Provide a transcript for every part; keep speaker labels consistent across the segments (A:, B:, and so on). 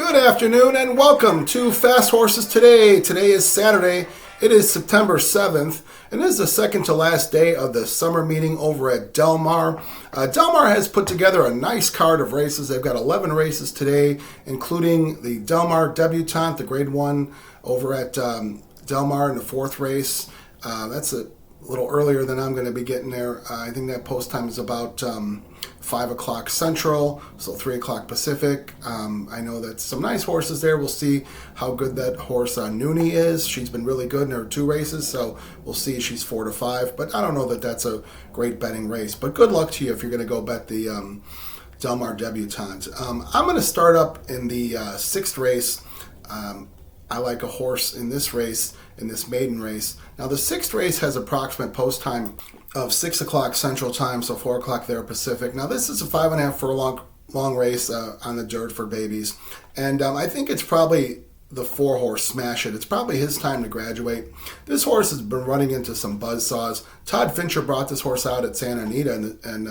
A: Good afternoon and welcome to Fast Horses Today. Today is Saturday. It is September 7th and this is the second to last day of the summer meeting over at Del Mar. Del Mar has put together a nice card of races. They've got 11 races today, including the Del Mar Debutante, the grade 1 over at Del Mar in the fourth race. That's a little earlier than I'm going to be getting there. I think that post time is about 5 o'clock Central, so 3 o'clock Pacific. I know that some nice horses there. We'll see how good that horse Noonie is. She's been really good in her 2 races, so we'll see. She's 4 to 5, but I don't know that that's a great betting race. But good luck to you if you're going to go bet the Del Mar Debutante. I'm going to start up in the 6th race. I like a horse in this race, in this maiden race. Now the 6th race has approximate post time of 6 o'clock Central Time, so 4 o'clock there Pacific. Now this is a 5.5 furlong long race on the dirt for babies. And I think it's probably the 4-horse Smash It. It's probably his time to graduate. This horse has been running into some buzzsaws. Todd Fincher brought this horse out at Santa Anita in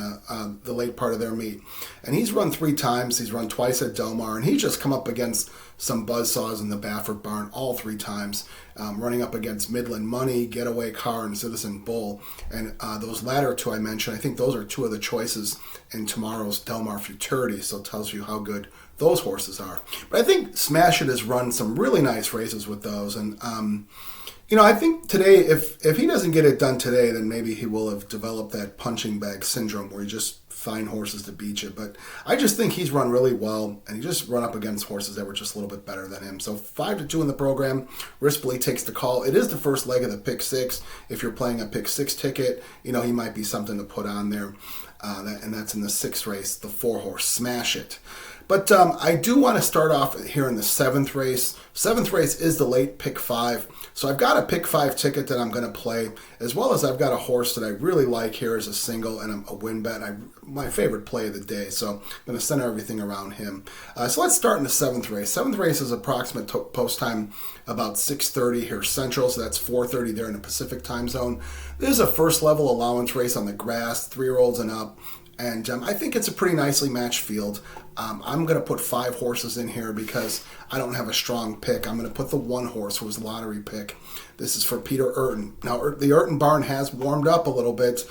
A: the late part of their meet. And he's run 3 times. He's run twice at Del Mar. And he's just come up against some buzzsaws in the Baffert barn all 3 times. Running up against Midland Money, Getaway Car, and Citizen Bull. And those latter 2 I mentioned, I think those are 2 of the choices in tomorrow's Del Mar Futurity. So it tells you how good those horses are. But I think Smash It has run some really nice races with those. And, I think today, if he doesn't get it done today, then maybe he will have developed that punching bag syndrome where he just find horses to beat you. But I just think he's run really well, and he just run up against horses that were just a little bit better than him. So 5 to 2 in the program. Rispoli takes the call. It is the first leg of the pick 6. If you're playing a pick 6 ticket, he might be something to put on there. And that's in the 6th race, the 4-horse Smash It. But I do want to start off here in the 7th race. 7th race is the late pick 5. So I've got a pick 5 ticket that I'm going to play, as well as I've got a horse that I really like here as a single and a win bet. My favorite play of the day, so I'm going to center everything around him. So let's start in the 7th race. 7th race is approximate post time about 6:30 here Central, so that's 4:30 there in the Pacific time zone. This is a first level allowance race on the grass, 3-year-olds and up. And I think it's a pretty nicely matched field. I'm going to put 5 horses in here because I don't have a strong pick. I'm going to put the 1 horse who was a lottery pick. This is for Peter Urton. Now, the Urton barn has warmed up a little bit.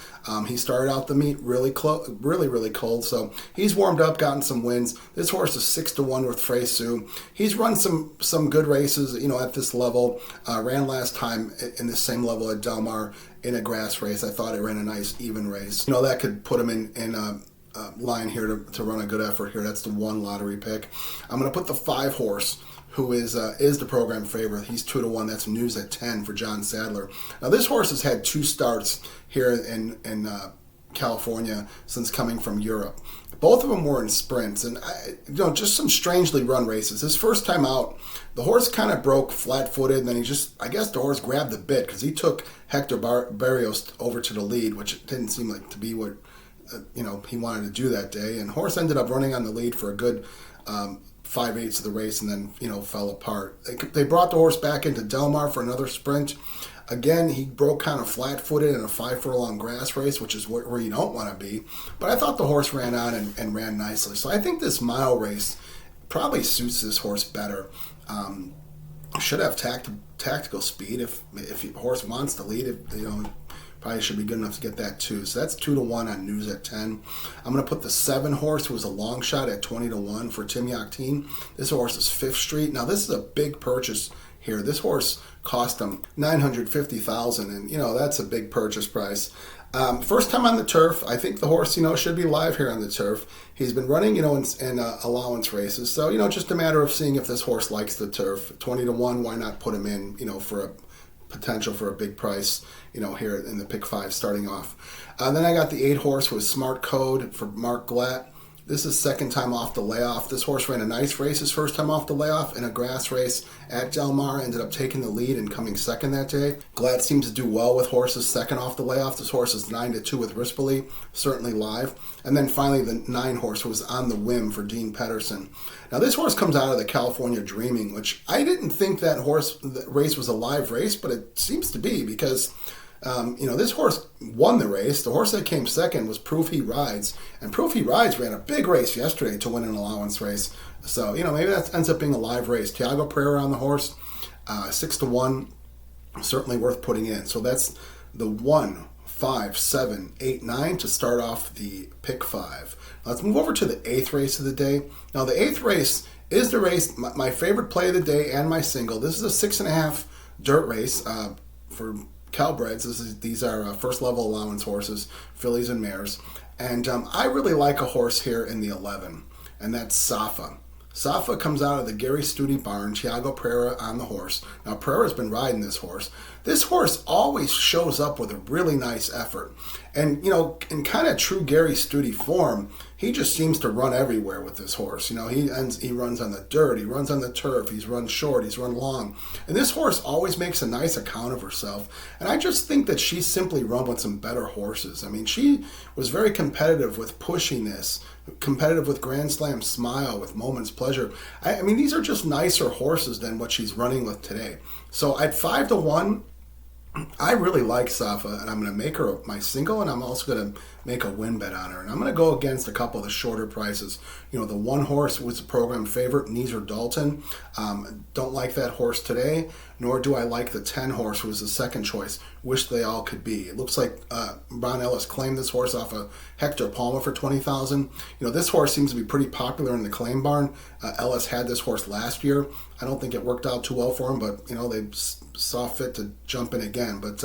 A: He started out the meet really cold, so he's warmed up, gotten some wins. This horse is 6 to 1 with Freysu. He's run some good races, at this level. Ran last time in the same level at Del Mar in a grass race. I thought it ran a nice even race. That could put him in a line here to run a good effort here. That's the 1 lottery pick. I'm going to put the 5 horse, who is the program favorite. He's 2 to 1. That's News at 10 for John Sadler. Now this horse has had 2 starts here in California since coming from Europe. Both of them were in sprints, and just some strangely run races. His first time out, the horse kind of broke flat-footed, and then I guess the horse grabbed the bit because he took Hector Barrios over to the lead, which didn't seem like to be what he wanted to do that day. And horse ended up running on the lead for a good 5/8 of the race, and then fell apart. They brought the horse back into Del Mar for another sprint. Again, he broke kind of flat-footed in a 5-furlong grass race, which is where you don't want to be. But I thought the horse ran on and ran nicely. So I think this mile race probably suits this horse better. Should have tactical speed if the horse wants to lead. Probably should be good enough to get that too. So that's 2 to 1 on News at 10. I'm going to put the 7 horse, who was a long shot, at 20 to 1 for Tim Yakteen. This horse is 5th Street. Now this is a big purchase here. This horse cost him $950,000, and that's a big purchase price. First time on the turf. I think the horse, should be live here on the turf. He's been running, in allowance races. So, just a matter of seeing if this horse likes the turf. 20 to 1, why not put him in, for a potential for a big price, here in the pick 5 starting off. Then I got the 8 horse, who was Smart Code for Mark Glatt. This is second time off the layoff. This horse ran a nice race his first time off the layoff in a grass race at Del Mar. Ended up taking the lead and coming second that day. Glatt seems to do well with horses second off the layoff. This horse is 9 to 2 with Rispoli, certainly live. And then finally the 9 horse was On the Whim for Dean Pedersen. Now this horse comes out of the California Dreaming, which I didn't think that race was a live race, but it seems to be because This horse won the race. The horse that came second was Proof He Rides, and Proof He Rides ran a big race yesterday to win an allowance race. So, maybe that ends up being a live race. Tiago Pereira on the horse, 6-1, certainly worth putting in. So that's the 1, 5, 7, 8, 9 to start off the pick 5. Let's move over to the 8th race of the day. Now, the 8th race is the race, my favorite play of the day and my single. This is a 6.5 dirt race for Calbreds. These are first level allowance horses, fillies and mares. And I really like a horse here in the 11, and that's Safa. Safa comes out of the Gary Studi barn, Tiago Pereira on the horse. Now, Pereira's been riding this horse. This horse always shows up with a really nice effort. And, in kind of true Gary Studi form, he just seems to run everywhere with this horse. He runs on the dirt, he runs on the turf, he's run short, he's run long. And this horse always makes a nice account of herself. And I just think that she's simply run with some better horses. I mean, she was very competitive with Pushiness, competitive with Grand Slam Smile, with Moment's Pleasure. I mean, these are just nicer horses than what she's running with today. So at 5-1, I really like Safa, and I'm going to make her my single, and I'm also going to make a win bet on her. And I'm going to go against a couple of the shorter prices. The 1 horse was a program favorite, Neeser Dalton. Don't like that horse today, nor do I like the 10 horse, who was the second choice, Wish They All Could Be. It looks like Ron Ellis claimed this horse off of Hector Palma for $20,000. This horse seems to be pretty popular in the claim barn. Ellis had this horse last year. I don't think it worked out too well for him, but they saw fit to jump in again. But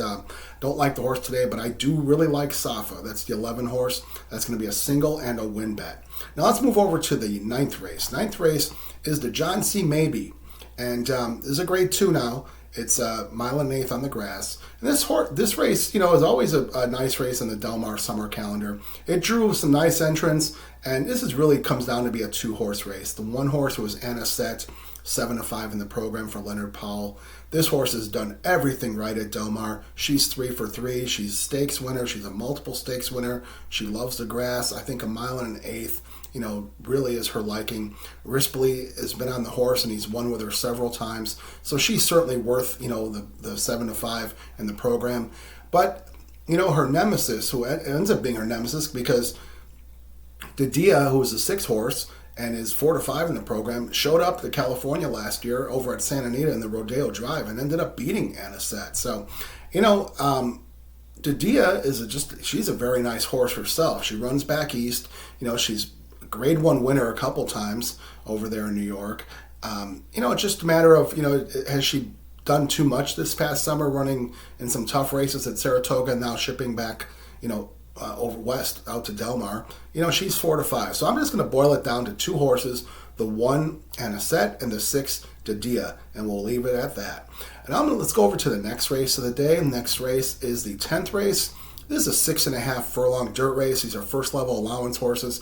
A: don't like the horse today, but I do really like Safa. That's the 11 horse. That's going to be a single and a win bet. Now let's move over to the 9th race. 9th race is the John C. Maybe, and this is a grade 2 now. It's a mile and an eighth on the grass. And this race, is always a nice race in the Del Mar summer calendar. It drew some nice entrants, and this really comes down to be a 2-horse race. The 1 horse was Sept, 7-5 in the program for Leonard Powell. This horse has done everything right at Del Mar. She's 3 for 3. She's stakes winner. She's a multiple stakes winner. She loves the grass. I think a mile and an eighth, really is her liking. Rispoli has been on the horse, and he's won with her several times. So she's certainly worth, the 7-5 in the program. But, her nemesis, who ends up being her nemesis, because Dadia, who was a 6 horse, and is 4-5 in the program, showed up to California last year over at Santa Anita in the Rodeo Drive and ended up beating Sept. So, Dadia she's a very nice horse herself. She runs back east. She's a grade 1 winner a couple times over there in New York. It's just a matter of, has she done too much this past summer, running in some tough races at Saratoga and now shipping back, over west out to Del Mar. She's 4-5. So I'm just going to boil it down to 2 horses, the 1 Sept and the 6 Dadia, and we'll leave it at that. And let's go over to the next race of the day. The next race is the 10th race. This is a 6.5 furlong dirt race. These are first level allowance horses,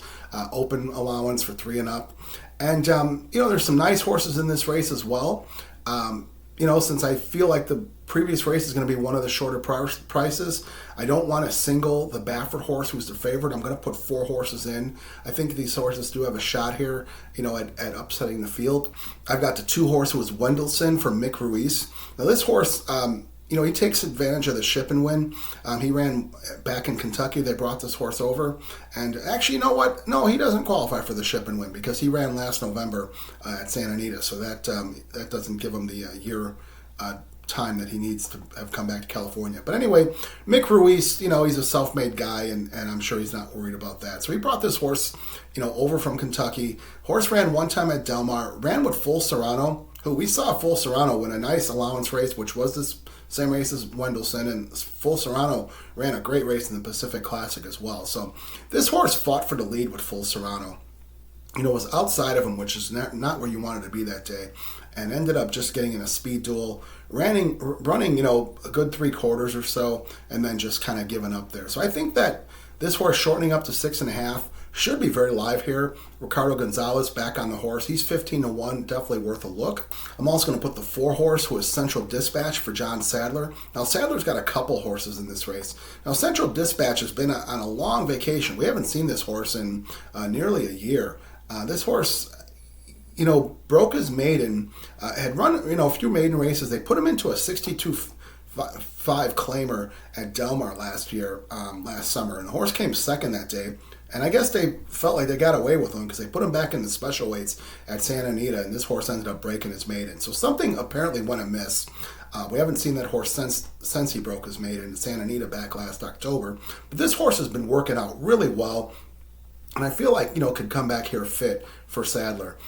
A: open allowance for 3 and up. And, there's some nice horses in this race as well. Since I feel like the previous race is going to be one of the shorter prices, I don't want to single the Baffert horse, who's the favorite. I'm going to put 4 horses in. I think these horses do have a shot here, at upsetting the field. I've got the 2 horse, who was Wendelson for Mick Ruiz. Now this horse, he takes advantage of the ship and win. He ran back in Kentucky. They brought this horse over. And actually, you know what? No, he doesn't qualify for the ship and win because he ran last November at Santa Anita. So that doesn't give him the year time that he needs to have come back to California. But anyway, Mick Ruiz, he's a self-made guy, and I'm sure he's not worried about that. So he brought this horse, over from Kentucky. Horse ran one time at Del Mar, ran with Full Serrano, who we saw Full Serrano win a nice allowance race, which was this same race as Wendelson, and Full Serrano ran a great race in the Pacific Classic as well. So this horse fought for the lead with Full Serrano. Was outside of him, which is not where you wanted to be that day, and ended up just getting in a speed duel, running, a good 3/4 or so, and then just kind of giving up there. So I think that this horse shortening up to 6.5 should be very live here. Ricardo Gonzalez back on the horse. He's 15-1, definitely worth a look. I'm also going to put the 4 horse, who is Central Dispatch for John Sadler. Now, Sadler's got a couple horses in this race. Now, Central Dispatch has been on a long vacation. We haven't seen this horse in nearly a year. This horse, broke his maiden, had run, a few maiden races. They put him into a 62 5 claimer at Del Mar last summer, and the horse came second that day. And I guess they felt like they got away with him because they put him back in the special weights at Santa Anita, and this horse ended up breaking his maiden. So something apparently went amiss. We haven't seen that horse since he broke his maiden in Santa Anita back last October. But this horse has been working out really well, and I feel like, could come back here fit for Sadler.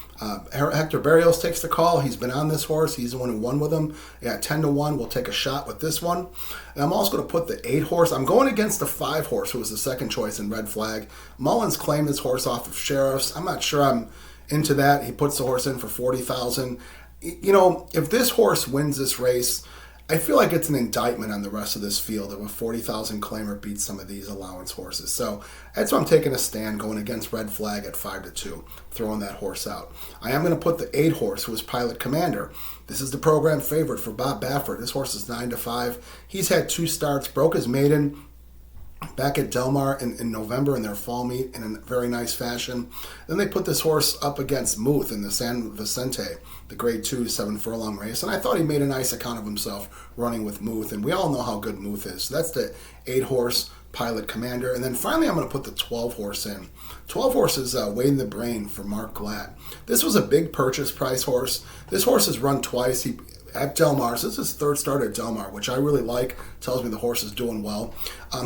A: Hector Barrios takes the call. He's been on this horse. He's the one who won with him. Yeah, 10-1. We'll take a shot with this one. And I'm also going to put the 8 horse. I'm going against the 5 horse, who was the second choice in Red Flag. Mullins claimed this horse off of Sheriff's. I'm not sure I'm into that. He puts the horse in for $40,000. If this horse wins this race, I feel like it's an indictment on the rest of this field if a 40,000 claimer beats some of these allowance horses. So that's why I'm taking a stand, going against Red Flag at 5-2, throwing that horse out. I am going to put the 8 horse, who is Pilot Commander. This is the program favorite for Bob Baffert. This horse is 9-5. He's had 2 starts, broke his maiden back at Del Mar in November in their fall meet in a very nice fashion. Then they put this horse up against Muth in the San Vicente, the grade 2 7 furlong race, and I thought he made a nice account of himself running with Muth, and we all know how good Muth is. So that's the 8 horse Pilot Commander. And then finally I'm going to put the 12 horse in. 12 horse is Wade the Brain for Mark Glatt. This was a big purchase price horse. This horse has run twice. At Del Mar. So this is his 3rd start at Del Mar, which I really like. Tells me the horse is doing well.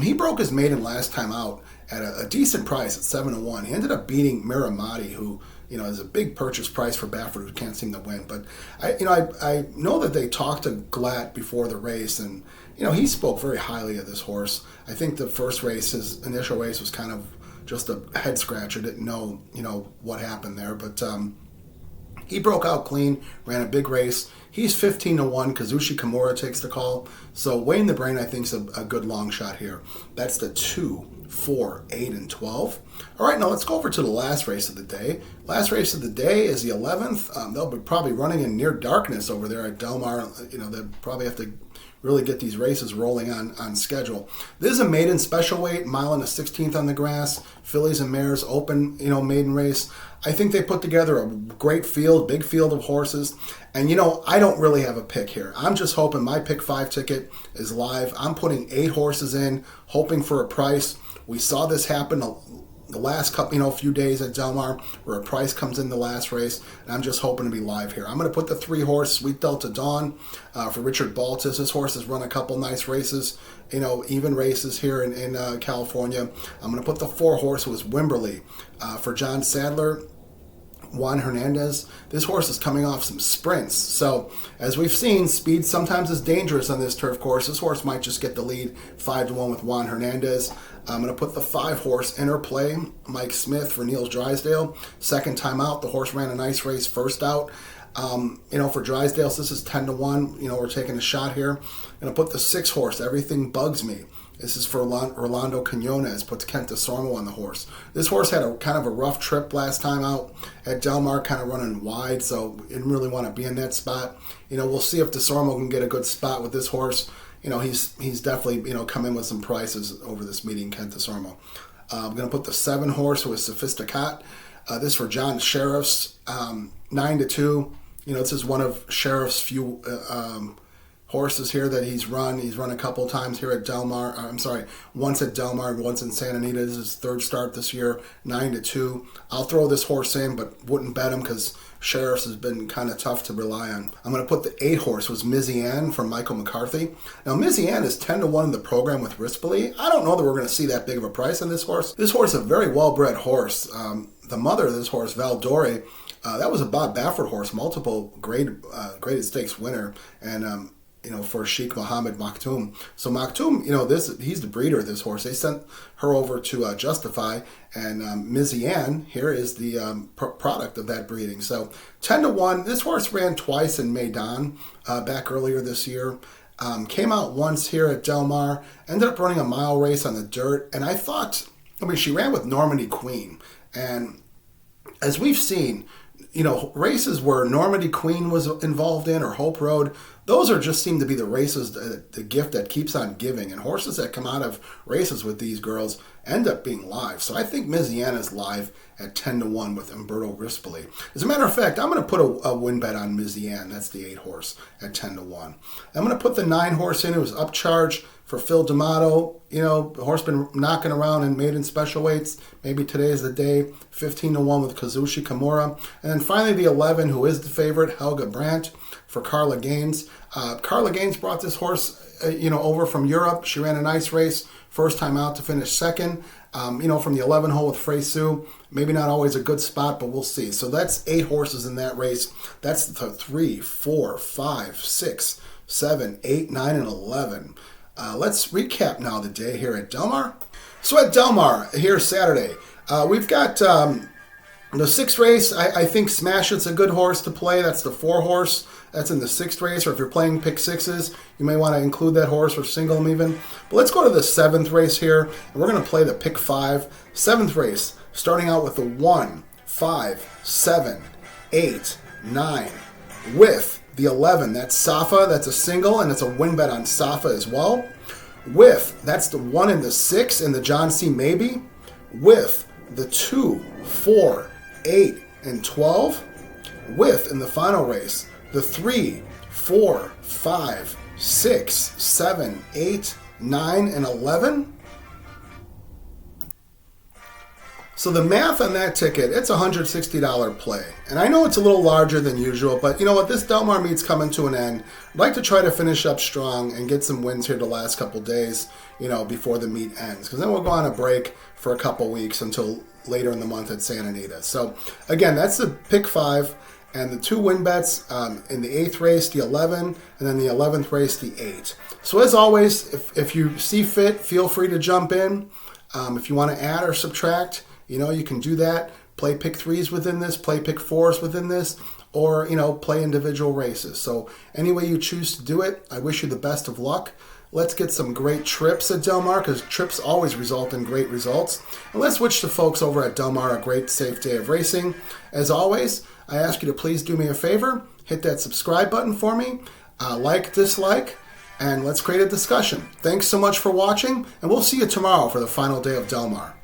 A: He broke his maiden last time out at a decent price at 7-1. He ended up beating Miramati, who is a big purchase price for Baffert, who can't seem to win. But I know that they talked to Glatt before the race, and he spoke very highly of this horse. I think the first race, his initial race, was kind of just a head scratcher. Didn't know what happened there, but he broke out clean, ran a big race. He's 15-1. Kazushi Kimura takes the call. So Wayne the Brain, I think, is a good long shot here. That's the 2, 4, 8, and 12. All right, now let's go over to the last race of the day. Last race of the day is the 11th. They'll be probably running in near darkness over there at Del Mar. They'll probably have to really get these races rolling on schedule. This is a maiden special weight, 1.16 on the grass. Fillies and mares open, maiden race. I think they put together a great field, big field of horses. And, I don't really have a pick here. I'm just hoping my pick 5 ticket is live. I'm putting 8 horses in, hoping for a price. We saw this happen the last couple, few days at Del Mar, where a price comes in the last race, and I'm just hoping to be live here. I'm going to put the 3 horse Sweet Delta Dawn for Richard Baltus. This horse has run a couple nice races, even races here in California. I'm going to put the 4 horse, who is Wimberley, for John Sadler. Juan Hernandez. This horse is coming off some sprints. So, as we've seen, speed sometimes is dangerous on this turf course. This horse might just get the lead 5-1 with Juan Hernandez. I'm going to put the 5 horse Interplay, Mike Smith for Niels Drysdale. Second time out, the horse ran a nice race first out. For Drysdale, so this is 10-1. We're taking a shot here. I'm going to put the 6 horse, Everything Bugs Me. This is for Orlando Quinones, puts Kent DeSormo on the horse. This horse had a kind of a rough trip last time out at Del Mar, kind of running wide, so didn't really want to be in that spot. We'll see if DeSormo can get a good spot with this horse. He's definitely, come in with some prices over this meeting, Kent DeSormo. I'm going to put the 7 horse, who is Sophisticat. This for John Sheriff's, 9-2. This is one of Sheriff's few horses here that he's run. He's run a couple times here at Del Mar. Once at Del Mar, once in Santa Anita. This is his 3rd start this year, 9-2. I'll throw this horse in, but wouldn't bet him because Sheriff's has been kind of tough to rely on. I'm going to put the 8 horse, was Mizzy Ann from Michael McCarthy. Now, Mizzy Ann is 10-1 in the program with Rispoli. I don't know that we're going to see that big of a price on this horse. This horse is a very well-bred horse. The mother of this horse, Valdore, that was a Bob Baffert horse, multiple graded stakes winner, and for Sheikh Mohammed Maktoum. So Maktoum, he's the breeder of this horse. They sent her over to Justify, and Mizzy Ann here is the product of that breeding. So 10-1. This horse ran twice in Maidan back earlier this year. Came out once here at Del Mar. Ended up running a mile race on the dirt, and she ran with Normandy Queen, and as we've seen, races where Normandy Queen was involved in, or Hope Road, those are just seem to be the races, the gift that keeps on giving. And horses that come out of races with these girls end up being live. So I think Miziana's live at 10-1 with Umberto Rispoli. As a matter of fact, I'm going to put a win bet on Miziana. That's the 8 horse at 10-1. I'm going to put the 9 horse in. It was upcharge for Phil D'Amato. You know, the horse been knocking around in maiden special weights. Maybe today is the day. 15-1 with Kazushi Kimura. And then finally the 11, who is the favorite, Helga Brandt for Carla Gaines. Carla Gaines brought this horse, over from Europe. She ran a nice race. First time out to finish second. From the 11 hole with Frey Sue. Maybe not always a good spot, but we'll see. So that's 8 horses in that race. That's the 3, 4, 5, 6, 7, 8, 9, and 11. Let's recap now the day here at Del Mar. So at Del Mar, here Saturday, we've got the 6th race. I think Smash It's a good horse to play. That's the 4 horse. That's in the 6th race. Or if you're playing pick 6s, you may want to include that horse or single them even. But let's go to the 7th race here. And we're going to play the pick 5. 7th race, starting out with the 1, 5, 7, 8, 9, with the 11. That's Safa. That's a single, and it's a win bet on Safa as well. With, that's the 1 and the 6 and the John C. Maybe. With the 2, 4, 8, and 12. With, in the final race, the 3, 4, 5, 6, 7, 8, 9, and 11. So the math on that ticket, it's a $160 play. And I know it's a little larger than usual, but you know what? This Del Mar meet's coming to an end. I'd like to try to finish up strong and get some wins here the last couple days, before the meet ends. Because then we'll go on a break for a couple weeks until later in the month at Santa Anita. So again, that's the pick 5. And the 2 win bets in the 8th race, the 11, and then the 11th race, the 8. So as always, if you see fit, feel free to jump in. If you want to add or subtract, you can do that. Play pick 3s within this, play pick 4s within this, or, play individual races. So any way you choose to do it, I wish you the best of luck. Let's get some great trips at Del Mar, because trips always result in great results. And let's wish the folks over at Del Mar a great, safe day of racing. As always, I ask you to please do me a favor, hit that subscribe button for me, like, dislike, and let's create a discussion. Thanks so much for watching, and we'll see you tomorrow for the final day of Del Mar.